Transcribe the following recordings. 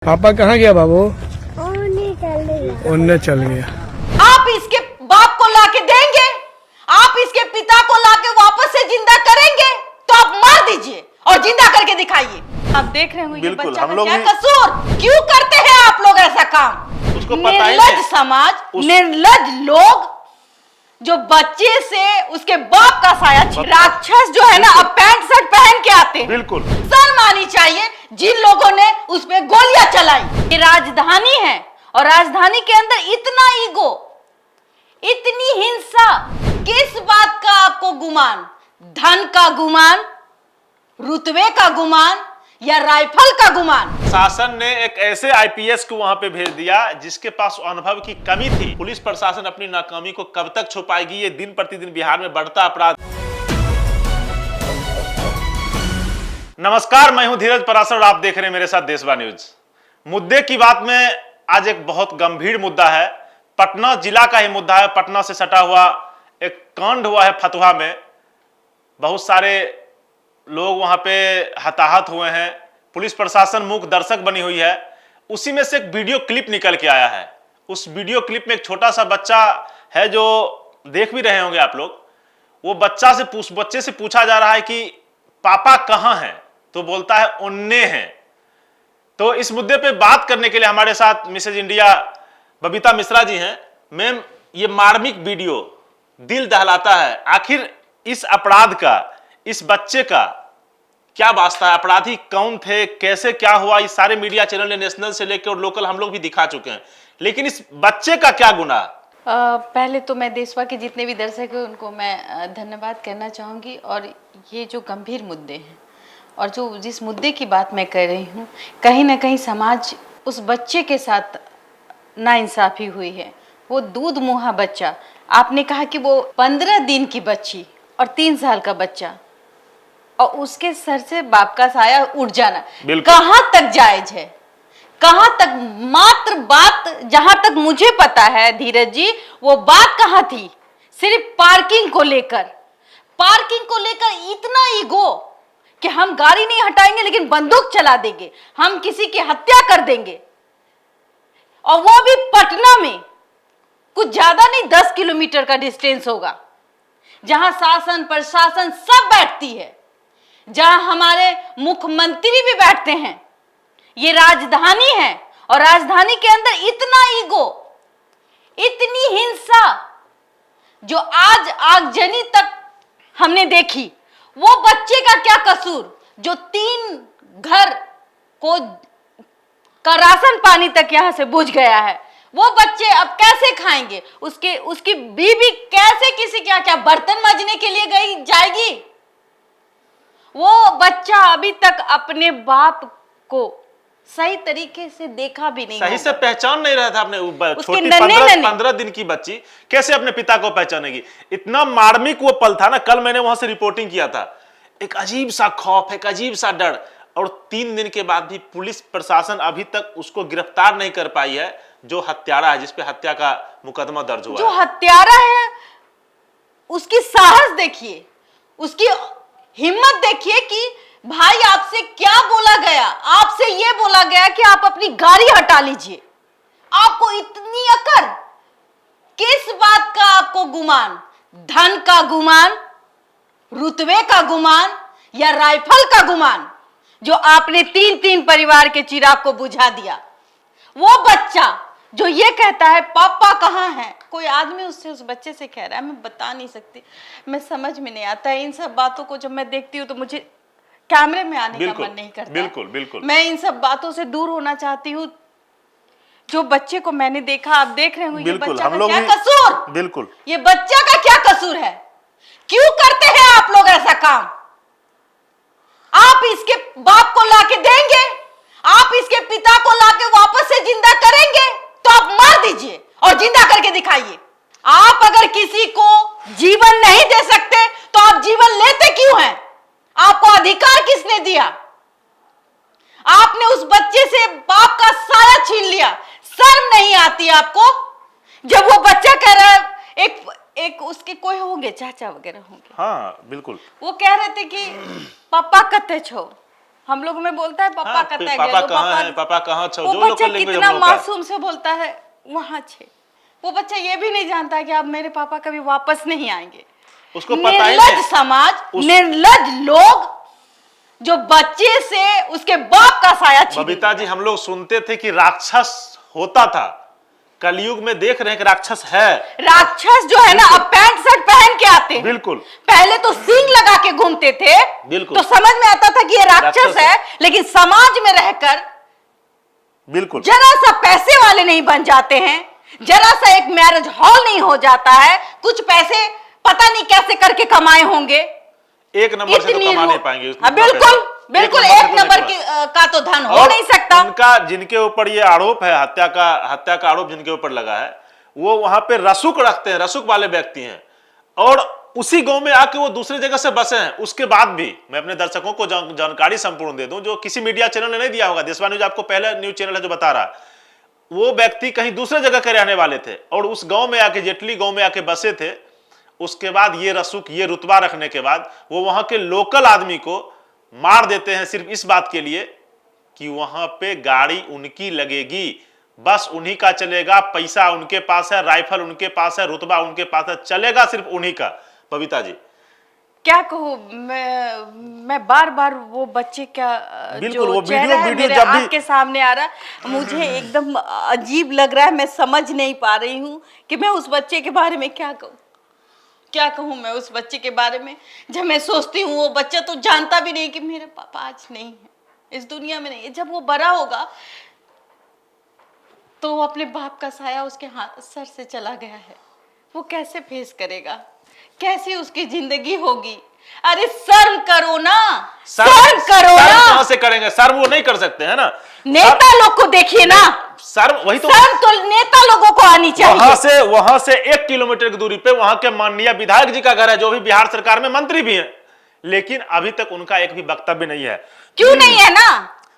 पापा कहाँ गया बाबू? उनने चल गया। आप इसके बाप को लाके देंगे, आप इसके पिता को लाके वापस से जिंदा करेंगे तो आप मार दीजिए और जिंदा करके दिखाइए। आप देख रहे हो ये बच्चा का क्या कसूर? क्यों करते हैं आप लोग ऐसा काम? उसको पता ही निर्लज समाज, निर्लज लोग जो बच्चे से उसके बाप का साया राक्षस जो है ना, अब पैंट शर्ट पहन के आते हैं। बिल्कुल शर्म आनी चाहिए जिन लोगों ने उस पे गोलियां चलाई। ये राजधानी है और राजधानी के अंदर इतना ईगो, इतनी हिंसा, किस बात का आपको गुमान? धन का गुमान, रुतबे का गुमान या राइफल का गुमान? शासन ने एक ऐसे आईपीएस को वहां पे भेज दिया जिसके पास अनुभव की कमी थी। पुलिस प्रशासन अपनी नाकामी को कब तक छुपाएगी? ये दिन प्रतिदिन बिहार में बढ़ता अपराध। नमस्कार, मैं हूं धीरज पराशर और आप देख रहे हैं मेरे साथ देशवा न्यूज। मुद्दे की बात में आज एक बहुत गंभीर मुद्दा है। पटना जिला का ही मुद्दा है। पटना से सटा हुआ एक कांड हुआ है फतुहा में। बहुत सारे लोग वहां पे हताहत हुए हैं। पुलिस प्रशासन मूक दर्शक बनी हुई है। उसी में से एक वीडियो क्लिप निकल के आया है। उस वीडियो क्लिप में एक छोटा सा बच्चा है जो देख भी रहे होंगे आप लोग। वो बच्चे से पूछा जा रहा है कि पापा कहां हैं, तो बोलता है उन्ने हैं। तो इस मुद्दे पे बात करने के लिए हमारे साथ मिसेज इंडिया बबीता मिश्रा जी हैं। मैम, ये मार्मिक वीडियो दिल दहलाता है। आखिर इस अपराध का, इस बच्चे का क्या वास्ता है? अपराधी कौन थे, कैसे क्या हुआ? इस सारे मीडिया चैनल ने नेशनल से लेकर और लोकल हम लोग भी दिखा चुके हैं, लेकिन इस बच्चे का क्या गुनाह? पहले तो मैं देशवा के जितने भी दर्शक हैं उनको मैं धन्यवाद करना चाहूँगी। और ये जो गंभीर मुद्दे हैं और जो जिस मुद्दे की बात मैं कर रही हूँ, कहीं ना कहीं समाज उस बच्चे के साथ नाइंसाफी हुई है। वो दूध मुहा बच्चा, आपने कहा कि वो 15 दिन की बच्ची और 3 साल का बच्चा, और उसके सर से बाप का साया उड़ जाना कहाँ तक जायज है? कहाँ तक? मात्र बात जहां तक मुझे पता है धीरज जी, वो बात कहाँ थी? सिर्फ पार्किंग को लेकर। पार्किंग को लेकर इतना ईगो कि हम गाड़ी नहीं हटाएंगे लेकिन बंदूक चला देंगे, हम किसी की हत्या कर देंगे, और वो भी पटना में। कुछ ज्यादा नहीं, 10 किलोमीटर का डिस्टेंस होगा, जहां शासन प्रशासन सब बैठती है, जहां हमारे मुख्यमंत्री भी बैठते हैं। ये राजधानी है और राजधानी के अंदर इतना ईगो, इतनी हिंसा जो आज आगजनी तक हमने देखी। वो बच्चे का क्या कसूर जो 3 घर को का राशन पानी तक यहां से बुझ गया है? वो बच्चे अब कैसे खाएंगे? उसकी बीवी कैसे किसी क्या बर्तन मांजने के लिए जाएगी? वो बच्चा अभी तक अपने बाप को सही तरीके से देखा भी नहीं, सही से पहचान नहीं रहा था। अपने छोटी 15 दिन की बच्ची कैसे अपने पिता को पहचानेगी? इतना मार्मिक वो पल था ना। कल मैंने वहां से रिपोर्टिंग किया था। एक अजीब सा खौफ, एक अजीब सा डर, और 3 दिन के बाद भी पुलिस प्रशासन अभी तक उसको गिरफ्तार नहीं कर पाई है, जो हत्यारा है, जिसपे हत्या का मुकदमा दर्ज हुआ। जो हत्यारा है उसकी साहस देखिए, उसकी हिम्मत देखिए कि भाई आपसे क्या बोला गया? आपसे यह बोला गया कि आप अपनी गाड़ी हटा लीजिए। आपको इतनी अकड़? किस बात का आपको गुमान? धन का गुमान, रुतबे का गुमान या राइफल का गुमान, जो आपने 3 परिवार के चिराग को बुझा दिया? वो बच्चा जो ये कहता है पापा कहाँ हैं, कोई आदमी उससे उस बच्चे से कह रहा है, मैं बता नहीं सकती, मैं समझ में नहीं आता है। इन सब बातों को जब मैं देखती हूँ तो मुझे कैमरे में आने का मन नहीं करता। बिल्कुल बिल्कुल, मैं इन सब बातों से दूर होना चाहती हूँ। जो बच्चे को मैंने देखा, आप देख रहे हो, ये बच्चा का क्या कसूर? बिल्कुल, ये बच्चा का क्या कसूर है? क्यों करते हैं आप लोग ऐसा काम? आप इसके बाप को लाके देंगे, आप इसके पिता को लाके वापस से जिंदा करेंगे तो आप मार दीजिए और जिंदा करके दिखाइए। आप अगर किसी को जीवन नहीं दे सकते तो आप जीवन लेते क्यों हैं? आपको अधिकार किसने दिया? आपने उस बच्चे से बाप का साया छीन लिया। शर्म नहीं आती आपको? जब वो बच्चा कह रहा है, एक उसके कोई होंगे, चाचा वगैरह होंगे, हाँ बिल्कुल, वो कह रहे थे कि पापा कते छो, हम लोग में बोलता है पापा हाँ, कहता फिर है पापा कहाँ है, पापा कहाँ छो, वो जो लोकल बच्चा लैंग्वेज हम कितना लोग का है। मासूम से बोलता है वहां छे। वो बच्चा ये भी नहीं जानता कि अब मेरे पापा कभी वापस नहीं आएंगे। उसको पता ही निर्लज नहीं। समाज, निर्लज लोग जो बच्चे से उसके बाप का साया छीन। बबीता जी, हम लोग सुनते थे कि राक्षस होता था, कलयुग में देख रहे हैं कि राक्षस है। राक्षस जो है ना अब पैंट शर्ट पहन के आते हैं। बिल्कुल। पहले तो सींग लगा के घूमते थे, बिल्कुल। तो समझ में आता था कि ये राक्षस है, लेकिन समाज में रहकर बिल्कुल जरा सा पैसे वाले नहीं बन जाते हैं, जरा सा एक मैरिज हॉल नहीं हो जाता है, कुछ पैसे पता नहीं कैसे करके कमाए होंगे, एक नंबर से तो कमा नहीं पाएंगे। बिल्कुल बिल्कुल एक नंबर का तो धन हो नहीं सकता। उनका जिनके ऊपर ये आरोप है, हत्या का आरोप जिनके ऊपर लगा है, वो वहां पे रसूख रखते हैं, रसूख वाले व्यक्ति हैं, और उसी गांव में आके वो दूसरी जगह से बसे हैं। उसके बाद भी मैं अपने दर्शकों को जानकारी संपूर्ण दे दूं, जो किसी मीडिया चैनल ने नहीं दिया होगा, देशवा न्यूज आपको पहला न्यूज चैनल है जो बता रहा है, वो व्यक्ति कहीं दूसरे जगह के रहने वाले थे और उस गांव में आके, जेटली गांव में आके बसे थे। उसके बाद ये रसूख, ये रुतबा रखने के बाद वो वहां के लोकल आदमी को मार देते हैं, सिर्फ इस बात के लिए कि वहां पे गाड़ी उनकी लगेगी, बस उन्हीं का चलेगा, पैसा उनके पास है, राइफल उनके पास है, रुतबा उनके पास है, चलेगा सिर्फ उन्हीं का। बबीता जी क्या कहूँ मैं बार बार वो बच्चे का बिल्कुल, जो वो चेहरा है वीडियो मेरे जब भी आँख के सामने आ रहा है, मुझे एकदम अजीब लग रहा है। मैं समझ नहीं पा रही हूँ कि मैं उस बच्चे के बारे में क्या कहूँ, क्या कहूँ मैं उस बच्चे के बारे में। जब मैं सोचती हूँ वो बच्चा तो जानता भी नहीं कि मेरे पापा आज नहीं है, इस दुनिया में नहीं है। जब वो बड़ा होगा तो वो अपने बाप का साया उसके हाथ सर से चला गया है, वो कैसे फेस करेगा, कैसी उसकी जिंदगी होगी। अरे शर्म करो ना, शर्म करो ना। कहां से करेंगे शर्म, वो नहीं कर सकते हैं ना। नेता लोग को देखिए ना, शर्म वही तो, शर्म तो नेता लोगों को आनी चाहिए। वहां से 1 किलोमीटर की दूरी पे वहां के माननीय विधायक जी का घर है, जो भी बिहार सरकार में मंत्री भी हैं, लेकिन अभी तक उनका एक भी वक्तव्य नहीं है। क्यों नहीं है ना?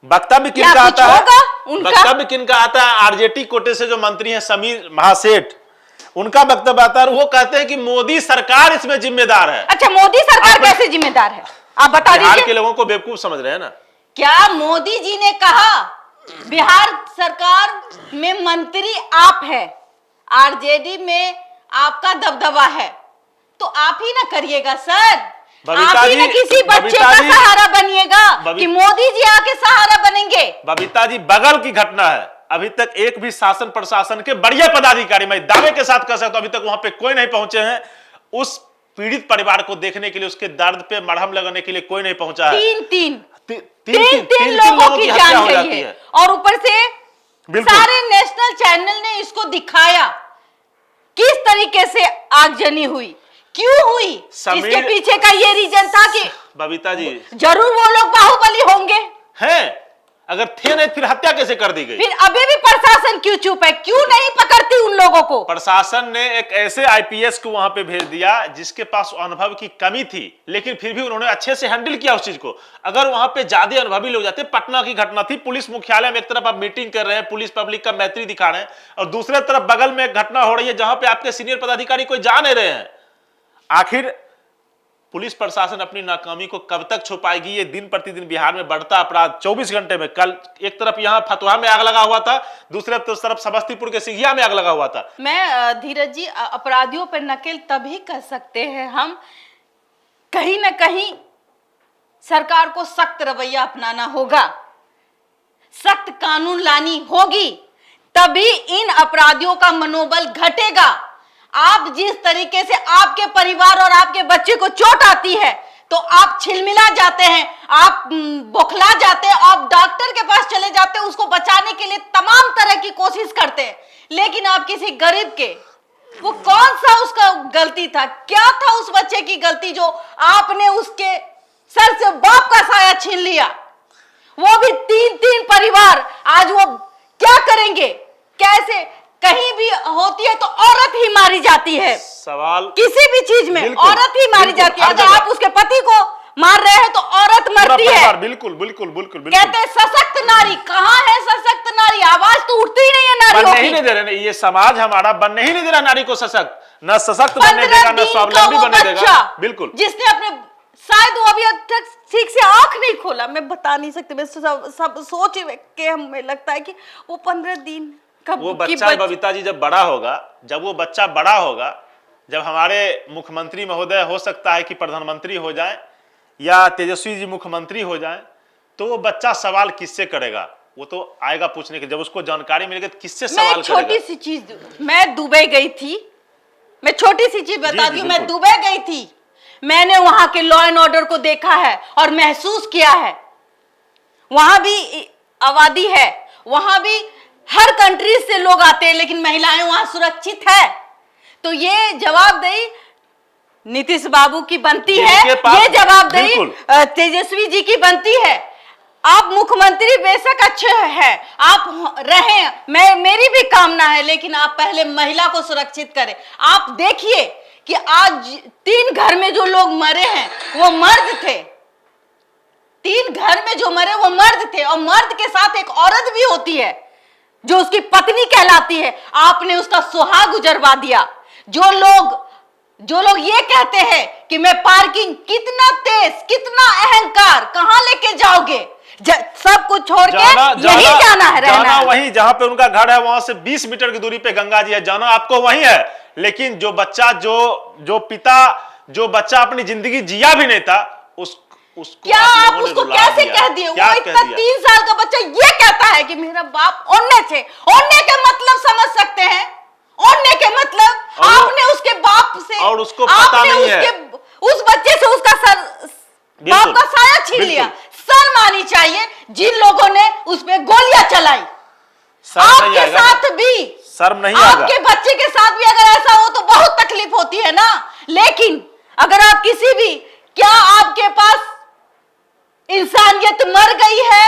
वक्तव्य किनका आता है? वक्तव्य किनका आता है? आरजेटी कोटे से जो मंत्री हैं समीर महासेठ, उनका वक्तव्य आता है। वो कहते हैं कि मोदी सरकार इसमें जिम्मेदार है। अच्छा, मोदी सरकार कैसे जिम्मेदार है, आप बता दीजिए। बिहार के लोगों को बेवकूफ समझ रहे हैं ना। क्या मोदी जी ने कहा बिहार सरकार में मंत्री आप है, आरजेडी में आपका दबदबा है, तो आप ही ना करिएगा सर, आप ही ना किसी बच्चे का सहारा बनिएगा कि मोदी जी आके सहारा बनेंगे। बबीता जी, बगल की घटना है, अभी तक एक भी शासन प्रशासन के बढ़िया पदाधिकारी, मैं दावे के साथ कह सकता हूं, अभी तक वहां पे कोई नहीं पहुंचे हैं। उस पीड़ित परिवार को देखने के लिए, उसके दर्द पे मरहम लगाने के लिए कोई नहीं पहुंचा है। तीन लोगों की जान गई है, और ऊपर से सारे नेशनल चैनल ने इसको दिखाया किस तरीके से आगजनी हुई, क्यों हुई, इसके पीछे का ये रीजन था कि बबीता जी जरूर वो लोग बाहुबली होंगे हैं, अगर थे नहीं फिर हत्या कैसे कर दी गई? फिर अभी भी प्रशासन क्यों चुप है, क्यों नहीं पकड़ती उन लोगों को? प्रशासन ने एक ऐसे आईपीएस को वहां पे भेज दिया जिसके पास अनुभव की कमी थी, लेकिन फिर भी उन्होंने अच्छे से हैंडल किया उस चीज को। अगर वहां पे ज्यादा अनुभवी लोग जाते, पटना की घटना थी, पुलिस मुख्यालय में एक तरफ आप मीटिंग कर रहे हैं, पुलिस पब्लिक का मैत्री दिखा रहे हैं, और दूसरे तरफ बगल में एक घटना हो रही है जहां पे आपके सीनियर पदाधिकारी कोई जा नहीं रहे हैं। आखिर पुलिस प्रशासन अपनी नाकामी को कब तक छुपाएगी? ये दिन प्रतिदिन बिहार में बढ़ता अपराध 24 घंटे में, कल एक तरफ यहां फतुहा में आग लगा हुआ था, दूसरे तरफ समस्तीपुर के सिंघिया में आग लगा हुआ था। मैं धीरज जी, अपराधियों पर नकेल तभी कर सकते हैं हम, कहीं ना कहीं सरकार को सख्त रवैया अपनाना होगा, सख्त कानून लानी होगी, तभी इन अपराधियों का मनोबल घटेगा। आप जिस तरीके से आपके परिवार और आपके बच्चे को चोट आती है तो आप छिलमिला जाते हैं, आप बौखला जाते हैं, आप डॉक्टर के पास चले जाते हैं, उसको बचाने के लिए तमाम तरह की कोशिश करते हैं, लेकिन आप किसी गरीब के, वो कौन सा उसका गलती था, क्या था उस बच्चे की गलती जो आपने उसके सर से बाप का साया छीन लिया? वो भी 3 परिवार, आज वो क्या करेंगे? कैसे? कहीं भी होती है तो औरत ही मारी जाती है, सवाल किसी भी चीज में औरत ही मारी जाती है। अगर आप उसके पति को मार रहे हैं तो औरत मरती है। बिल्कुल बिल्कुल बिल्कुल। कहते हैं सशक्त नारी, कहाँ है सशक्त नारी? आवाज तो उठती ही नहीं है नारियों की। नहीं दे रहे, ये समाज हमारा बनने ही नहीं दे रहा नारी को सशक्त, न सशक्त बनने देगा, न स्वावलंबी बनने देगा। बिल्कुल, जिसने अपने, शायद वो अभी तक ठीक से आंख नहीं खोला। मैं बता नहीं सकती, मैं सब सोच के हमें लगता है कि वो 15 दिन कब वो बच्चा बबीता जी जब बड़ा होगा, जब वो बच्चा बड़ा होगा, जब हमारे मुख्यमंत्री महोदय हो सकता है कि प्रधानमंत्री हो जाए या तेजस्वी जी मुख्यमंत्री हो जाए, तो वो बच्चा सवाल किससे करेगा? वो तो आएगा पूछने के, जब उसको जानकारी मिलेगी तो किससे सवाल करेगा? छोटी सी चीज, मैं दुबई गई थी, मैं छोटी सी चीज बता दी, मैं दुबई गई थी, मैंने वहां के लॉ एंड ऑर्डर को देखा है और महसूस किया है। वहां भी आबादी है, वहां भी हर कंट्री से लोग आते हैं, लेकिन महिलाएं वहां सुरक्षित है। तो ये जवाबदेही नीतीश बाबू की बनती है, ये जवाबदेही तेजस्वी जी की बनती है। आप मुख्यमंत्री बेशक अच्छे हैं, आप रहें, मेरी भी कामना है, लेकिन आप पहले महिला को सुरक्षित करें। आप देखिए कि आज 3 घर में जो लोग मरे हैं वो मर्द थे, 3 घर में जो मरे वो मर्द थे, और मर्द के साथ एक औरत भी होती है जो उसकी पत्नी कहलाती है। आपने उसका सुहाग उजरवा दिया। जो लोग ये कहते हैं कि मैं पार्किंग, कितना तेज, कितना अहंकार, कहां लेके जाओगे? सब कुछ छोड़ के यही जाना है, रहना है। वहीं जहां पे उनका घर है, वहां से 20 मीटर की दूरी पे गंगा जी है, जाना आपको वहीं है। लेकिन जो बच्चा, जो पिता, जो बच्चा अपनी जिंदगी जिया भी नहीं था, उसको क्या आप उसको कैसे कह दिए? वो इतना 3 साल का बच्चा ये कहता है कि मेरा बाप ओन्ने थे। ओन्ने के मतलब समझ सकते हैं? ओन्ने के मतलब आपने उसके बाप से, और उसको पता नहीं है, उस बच्चे से उसका बाप का साया छीन लिया। शर्म आनी चाहिए जिन लोगों ने उस पे गोलियां चलाई। आपके साथ भी शर्म नहीं, आपके बच्चे के साथ भी अगर ऐसा हो तो बहुत तकलीफ होती है ना। लेकिन अगर आप किसी भी, क्या आपके पास इंसानियत मर गई है?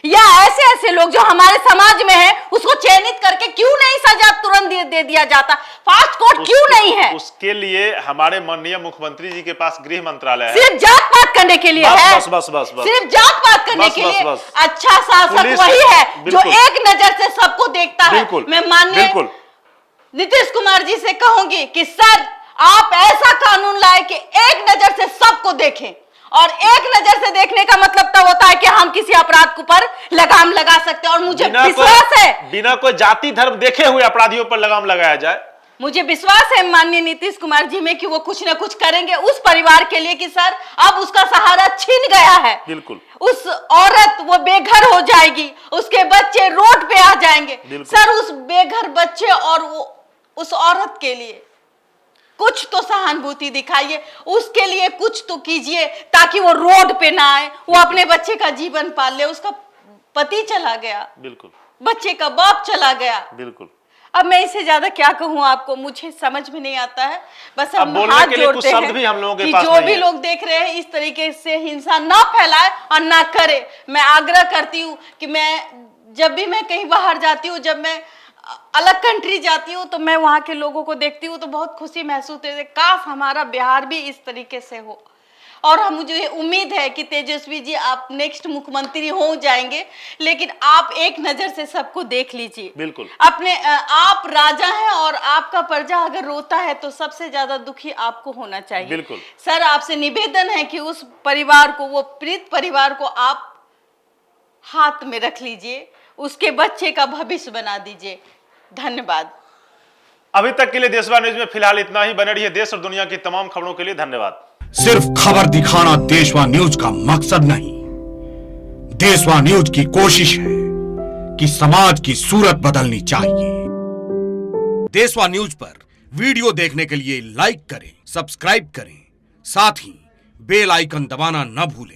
या ऐसे लोग जो हमारे समाज में है, उसको चयनित करके क्यों नहीं सजा तुरंत दे दिया जाता? फास्ट कोर्ट क्यों नहीं है? उसके लिए हमारे माननीय मुख्यमंत्री जी के पास गृह मंत्रालय है। सिर्फ जात पात करने के लिए है, बस। सिर्फ जात पात करने के लिए। अच्छा शासक वही है जो एक नजर से सबको देखता है। मैं माननीय नीतीश कुमार जी से कहूंगी कि सर, आप ऐसा कानून लाए कि एक नजर से सबको देखें, और एक नजर से देखने का मतलब तब होता है कि हम किसी अपराध के ऊपर लगाम लगा सकते हैं। और मुझे विश्वास है, बिना कोई जाति धर्म देखे हुए अपराधियों पर लगाम लगाया जाए। मुझे विश्वास है माननीय नीतीश कुमार जी में कि वो कुछ न कुछ करेंगे उस परिवार के लिए कि सर, अब उसका सहारा छीन गया है। बिल्कुल। उस औरत, वो बेघर हो जाएगी, उसके बच्चे रोड पे आ जाएंगे। सर, उस बेघर बच्चे और उस औरत के लिए कुछ तो सहानुभूति दिखाइए, उसके लिए कुछ तो कीजिए ताकि वो रोड पे ना आए, वो अपने बच्चे का जीवन पाल ले। उसका पति चला गया, बिल्कुल, बच्चे का बाप चला गया, बिल्कुल। अब मैं इससे ज्यादा क्या कहूँ आपको, मुझे समझ में नहीं आता है। बस हम हाथ जोड़ते हैं कि जो भी लोग देख रहे हैं इस तरीके से हिंसा ना फैलाए और ना करे। मैं आग्रह करती हूँ कि जब भी मैं कहीं बाहर जाती हूँ, जब मैं अलग कंट्री जाती हूँ, तो मैं वहाँ के लोगों को देखती हूँ तो बहुत खुशी महसूस होती है। काश हमारा बिहार भी इस तरीके से हो। और मुझे उम्मीद है कि तेजस्वी जी आप नेक्स्ट मुख्यमंत्री हो जाएंगे, लेकिन आप एक नजर से सबको देख लीजिए। बिल्कुल। आप राजा हैं और आपका प्रजा अगर रोता है तो सबसे ज्यादा दुखी आपको होना चाहिए। बिल्कुल। सर, आपसे निवेदन है कि उस परिवार को, वो पीड़ित परिवार को आप हाथ में रख लीजिए, उसके बच्चे का भविष्य बना दीजिए। धन्यवाद। अभी तक के लिए देशवा न्यूज में फिलहाल इतना ही। बने रहिए देश और दुनिया की तमाम खबरों के लिए। धन्यवाद। सिर्फ खबर दिखाना देशवा न्यूज का मकसद नहीं, देशवा न्यूज की कोशिश है कि समाज की सूरत बदलनी चाहिए। देशवा न्यूज पर वीडियो देखने के लिए लाइक करें, सब्सक्राइब करें, साथ ही बेल आइकन दबाना न भूलें।